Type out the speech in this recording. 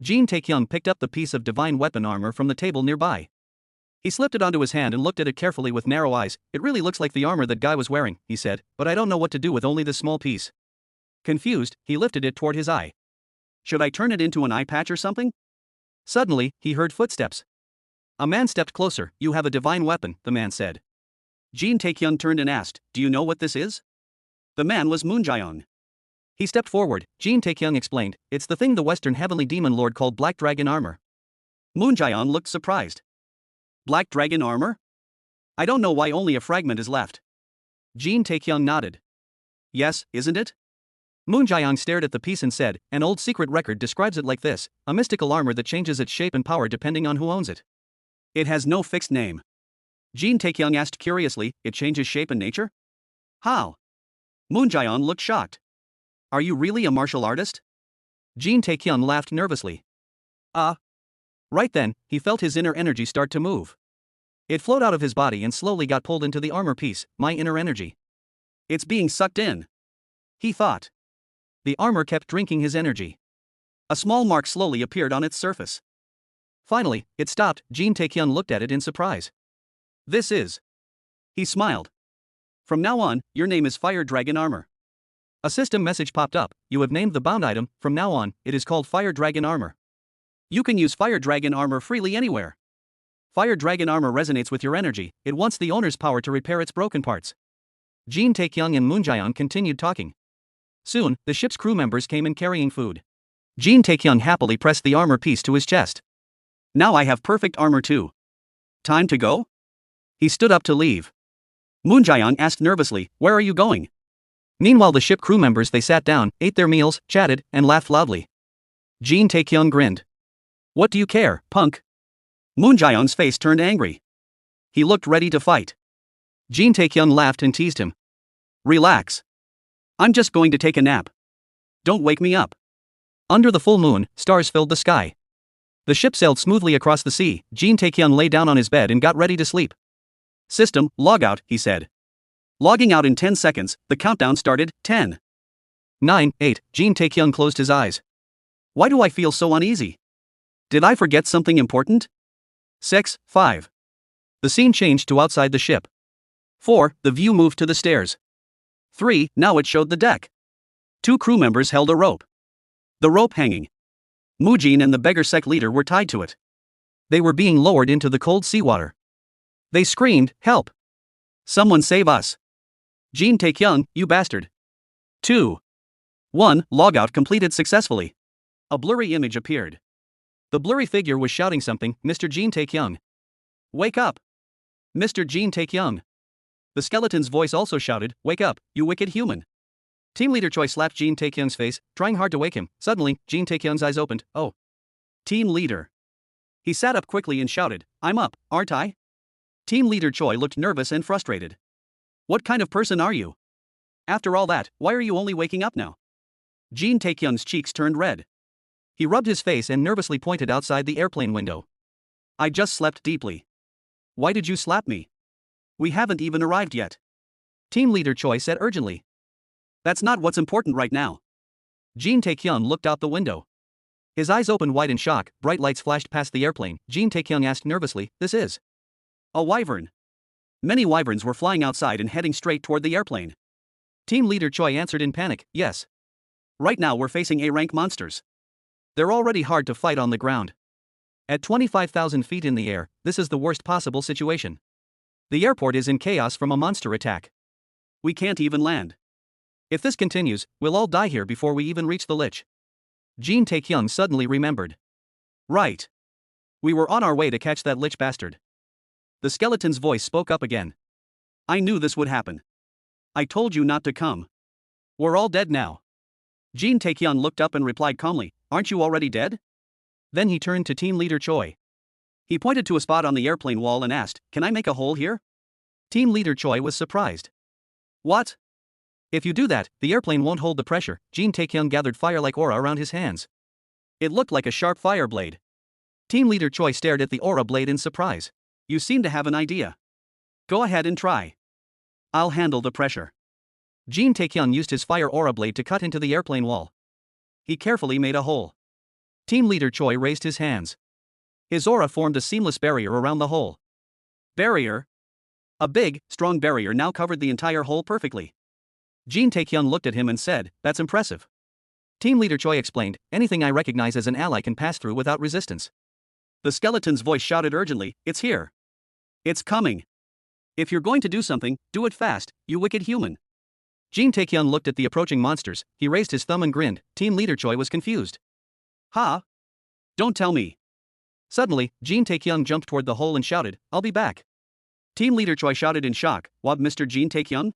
Jin Taekyung picked up the piece of divine weapon armor from the table nearby. He slipped it onto his hand and looked at it carefully with narrow eyes. It really looks like the armor that guy was wearing, he said, but I don't know what to do with only this small piece. Confused, he lifted it toward his eye. Should I turn it into an eye patch or something? Suddenly, he heard footsteps. A man stepped closer. You have a divine weapon, the man said. Jin Taekyung turned and asked, do you know what this is? The man was Moon Jae-young. He stepped forward. Jin Taekyung explained, it's the thing the Western Heavenly Demon Lord called Black Dragon Armor. Moon Jae-young looked surprised. Black Dragon Armor? I don't know why only a fragment is left. Jin Taekyung nodded. Yes, isn't it? Moon Jae-young stared at the piece and said, an old secret record describes it like this, a mystical armor that changes its shape and power depending on who owns it. It has no fixed name. Jin Taekyung asked curiously, it changes shape and nature? How? Moon Jae-young looked shocked. Are you really a martial artist? Jin Taekyung laughed nervously. Right then, he felt his inner energy start to move. It flowed out of his body and slowly got pulled into the armor piece, my inner energy. It's being sucked in, he thought. The armor kept drinking his energy. A small mark slowly appeared on its surface. Finally, it stopped. Jin Taekyung looked at it in surprise. This is. He smiled. From now on, your name is Fire Dragon Armor. A system message popped up. You have named the bound item. From now on, it is called Fire Dragon Armor. You can use Fire Dragon Armor freely anywhere. Fire Dragon Armor resonates with your energy. It wants the owner's power to repair its broken parts. Jin Taekyung and Moon Jae-young continued talking. Soon, the ship's crew members came in carrying food. Jin Taekyung happily pressed the armor piece to his chest. Now I have perfect armor too. Time to go? He stood up to leave. Moon Jae-young asked nervously, where are you going? Meanwhile, the ship crew members they sat down, ate their meals, chatted, and laughed loudly. Jin Taekyung grinned. What do you care, punk? Moon Jae-young's face turned angry. He looked ready to fight. Jin Taekyung laughed and teased him. Relax. I'm just going to take a nap. Don't wake me up. Under the full moon, stars filled the sky. The ship sailed smoothly across the sea. Jin Taekyung lay down on his bed and got ready to sleep. System, log out, he said. Logging out in 10 seconds, the countdown started. 10. 9, 8, Jin Taekyung closed his eyes. Why do I feel so uneasy? Did I forget something important? 6, 5. The scene changed to outside the ship. 4, the view moved to the stairs. 3, now it showed the deck. 2 crew members held a rope. The rope hanging. Mujin and the beggar sect leader were tied to it. They were being lowered into the cold seawater. They screamed, help! Someone save us! Jin Taekyung, you bastard! 2. 1, logout completed successfully. A blurry image appeared. The blurry figure was shouting something, Mr. Jin Taekyung. Wake up! Mr. Jin Taekyung. The skeleton's voice also shouted, wake up, you wicked human. Team leader Choi slapped Jin Taekyung's face, trying hard to wake him. Suddenly, Jin Taekyung's eyes opened. Oh. Team leader. He sat up quickly and shouted, I'm up, aren't I? Team leader Choi looked nervous and frustrated. What kind of person are you? After all that, why are you only waking up now? Jin Taekyung's cheeks turned red. He rubbed his face and nervously pointed outside the airplane window. I just slept deeply. Why did you slap me? We haven't even arrived yet. Team leader Choi said urgently. That's not what's important right now. Jin Taekyung looked out the window. His eyes opened wide in shock. Bright lights flashed past the airplane. Jin Taekyung asked nervously, this is a wyvern. Many wyverns were flying outside and heading straight toward the airplane. Team leader Choi answered in panic, yes. Right now we're facing A-rank monsters. They're already hard to fight on the ground. At 25,000 feet in the air, this is the worst possible situation. The airport is in chaos from a monster attack. We can't even land. If this continues, we'll all die here before we even reach the lich. Jin Taekyung suddenly remembered. Right. We were on our way to catch that lich bastard. The skeleton's voice spoke up again. I knew this would happen. I told you not to come. We're all dead now. Jin Taekyung looked up and replied calmly, aren't you already dead? Then he turned to team leader Choi. He pointed to a spot on the airplane wall and asked, can I make a hole here? Team leader Choi was surprised. What? If you do that, the airplane won't hold the pressure. Jin Taekyung gathered fire-like aura around his hands. It looked like a sharp fire blade. Team leader Choi stared at the aura blade in surprise. You seem to have an idea. Go ahead and try. I'll handle the pressure. Jin Taekyung used his fire aura blade to cut into the airplane wall. He carefully made a hole. Team leader Choi raised his hands. His aura formed a seamless barrier around the hole. Barrier? A big, strong barrier now covered the entire hole perfectly. Jin Taekyun looked at him and said, "That's impressive." Team leader Choi explained, "Anything I recognize as an ally can pass through without resistance." The skeleton's voice shouted urgently, "It's here. It's coming. If you're going to do something, do it fast, you wicked human." Jin Taekyun looked at the approaching monsters, he raised his thumb and grinned. Team leader Choi was confused. "Ha? Don't tell me." Suddenly, Jin Taekyun jumped toward the hole and shouted, "I'll be back." Team leader Choi shouted in shock, "What, Mr. Jin Taekyun?